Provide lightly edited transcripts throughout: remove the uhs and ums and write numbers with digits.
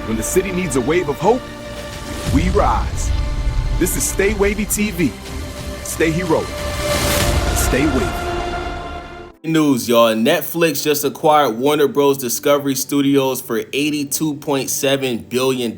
When the city needs a wave of hope, we rise. This is StayWavyTV. Stay heroic. Stay wavy. News, y'all. Netflix just acquired Warner Bros. Discovery Studios for $82.7 billion.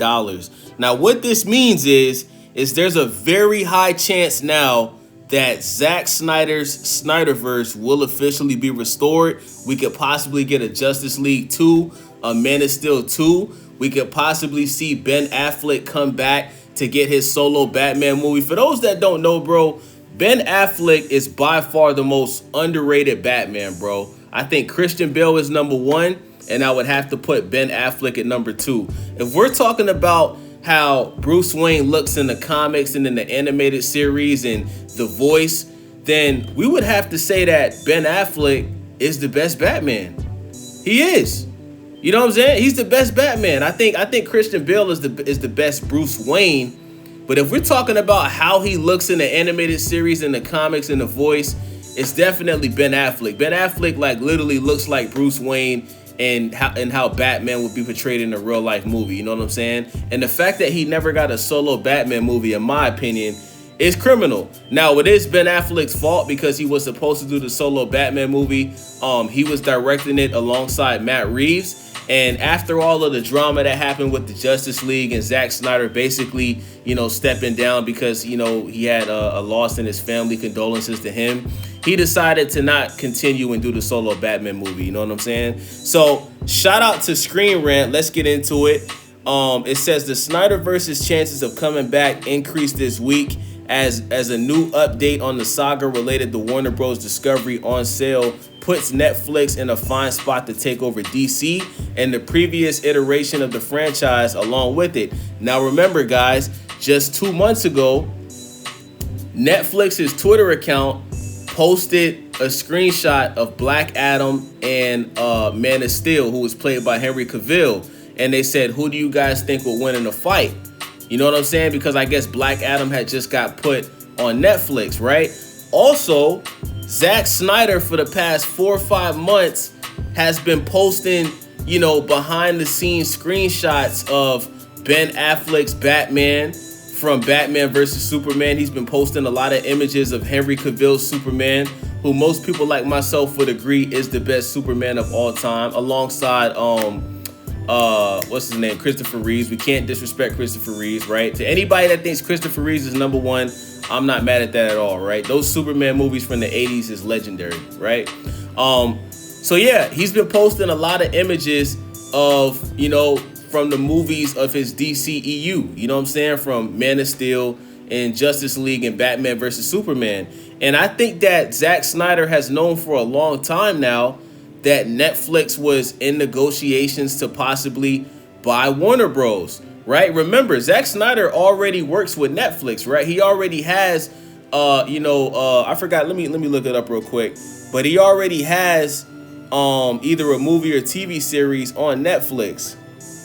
Now, what this means is there's a very high chance now that Zack Snyder's Snyderverse will officially be restored. We could possibly get a Justice League 2, a Man of Steel 2. We could possibly see Ben Affleck come back to get his solo Batman movie. For those that don't know, bro, Ben Affleck is by far the most underrated Batman, bro. I think Christian Bale is number 1, and I would have to put Ben Affleck at number 2. If we're talking about how Bruce Wayne looks in the comics and in the animated series and The Voice, then we would have to say that Ben Affleck is the best Batman. He is. You know what I'm saying? He's the best Batman. I think Christian Bale is the best Bruce Wayne. But if we're talking about how he looks in the animated series, in the comics, and The Voice, it's definitely Ben Affleck. Ben Affleck like literally looks like Bruce Wayne and how Batman would be portrayed in a real life movie. You know what I'm saying? And the fact that he never got a solo Batman movie, in my opinion, is criminal. Now, it is Ben Affleck's fault because he was supposed to do the solo Batman movie. He was directing it alongside Matt Reeves. And after all of the drama that happened with the Justice League and Zack Snyder basically, stepping down because, he had a loss in his family, condolences to him, he decided to not continue and do the solo Batman movie. You know what I'm saying? So shout out to Screen Rant. Let's get into it. It says the Snyderverse's chances of coming back increased this week as a new update on the saga related to Warner Bros. Discovery on sale puts Netflix in a fine spot to take over DC and the previous iteration of the franchise along with it. Now remember, guys, just 2 months ago, Netflix's Twitter account posted a screenshot of Black Adam and Man of Steel, who was played by Henry Cavill, and they said, who do you guys think will win in the fight? You know what I'm saying? Because I guess Black Adam had just got put on Netflix, right? Also, Zack Snyder for the past 4 or 5 months has been posting, behind the scenes screenshots of Ben Affleck's Batman from Batman vs. Superman. He's been posting a lot of images of Henry Cavill's Superman, who most people like myself would agree is the best Superman of all time, alongside what's his name? Christopher Reeves. We can't disrespect Christopher Reeves, right? To anybody that thinks Christopher Reeves is number 1, I'm not mad at that at all, right? Those Superman movies from the 80s is legendary, right? So yeah, he's been posting a lot of images of, from the movies of his DCEU, you know what I'm saying? From Man of Steel and Justice League and Batman vs. Superman. And I think that Zack Snyder has known for a long time now that Netflix was in negotiations to possibly buy Warner Bros., right? Remember, Zack Snyder already works with Netflix, right? He already has, I forgot, let me look it up real quick. But he already has either a movie or TV series on Netflix.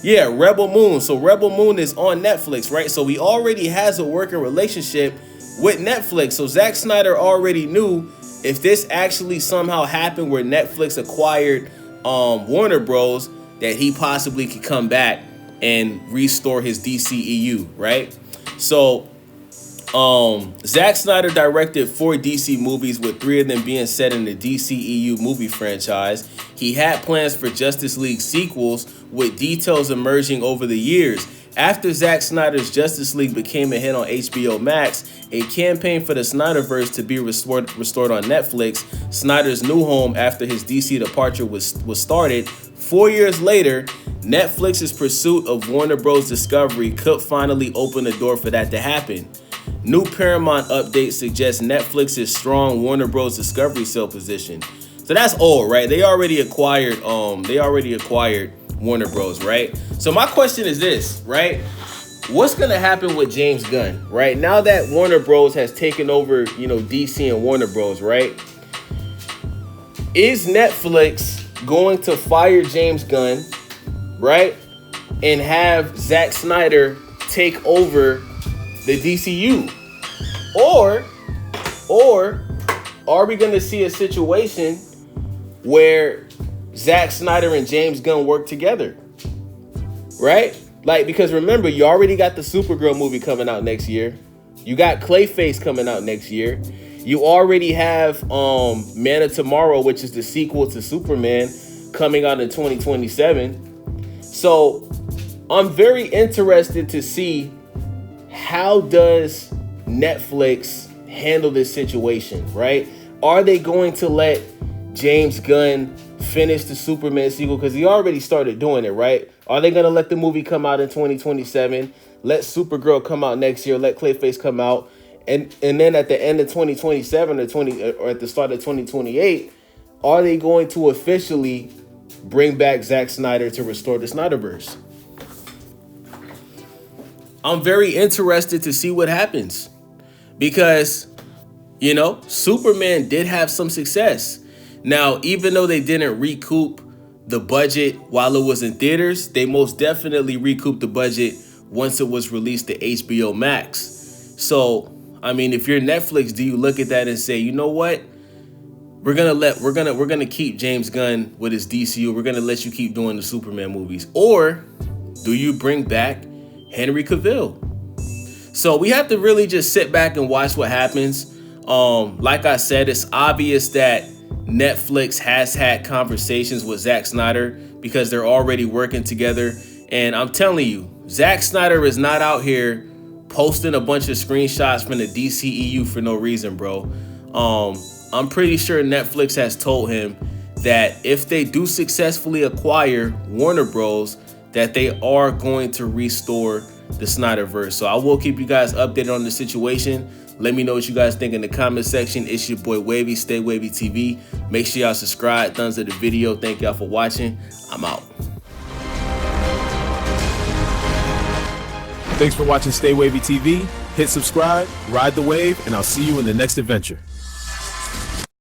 Yeah, Rebel Moon. So Rebel Moon is on Netflix, right? So he already has a working relationship with Netflix. So Zack Snyder already knew if this actually somehow happened where Netflix acquired Warner Bros., that he possibly could come back and restore his DCEU, right? So Zack Snyder directed 4 DC movies, with 3 of them being set in the DCEU movie franchise. He had plans for Justice League sequels, with details emerging over the years. After Zack Snyder's Justice League became a hit on HBO Max, a campaign for the Snyderverse to be restored on Netflix, Snyder's new home after his DC departure was started. 4 years later, Netflix's pursuit of Warner Bros. Discovery could finally open the door for that to happen. New Paramount updates suggest Netflix's strong Warner Bros. Discovery sale position. So that's old, right? They already acquired Warner Bros., right? So my question is this, right? What's going to happen with James Gunn, right? Now that Warner Bros. Has taken over, DC and Warner Bros., right? Is Netflix going to fire James Gunn, right? And have Zack Snyder take over the DCU? Or are we going to see a situation where Zack Snyder and James Gunn work together, right? Like, because remember, you already got the Supergirl movie coming out next year. You got Clayface coming out next year. You already have Man of Tomorrow, which is the sequel to Superman, coming out in 2027. So I'm very interested to see how does Netflix handle this situation, right? Are they going to let James Gunn finish the Superman sequel? Because he already started doing it, right? Are they going to let the movie come out in 2027? Let Supergirl come out next year. Let Clayface come out. And then at the end of 2027 or at the start of 2028, are they going to officially bring back Zack Snyder to restore the Snyderverse? I'm very interested to see what happens because, you know, Superman did have some success. Now, even though they didn't recoup the budget while it was in theaters, they most definitely recouped the budget once it was released to HBO Max. So, I mean, if you're Netflix, do you look at that and say, you know what? We're gonna keep James Gunn with his DCU. We're gonna let you keep doing the Superman movies. Or do you bring back Henry Cavill? So we have to really just sit back and watch what happens. Like I said, it's obvious that Netflix has had conversations with Zack Snyder because they're already working together. And I'm telling you, Zack Snyder is not out here posting a bunch of screenshots from the DCEU for no reason, bro. I'm pretty sure Netflix has told him that if they do successfully acquire Warner Bros., that they are going to restore the Snyderverse. So I will keep you guys updated on the situation. Let me know what you guys think in the comment section. It's your boy Wavy, StayWavyTV. Make sure y'all subscribe, thumbs up the video. Thank y'all for watching. I'm out. Thanks for watching Stay Wavy TV. Hit subscribe, ride the wave, and I'll see you in the next adventure.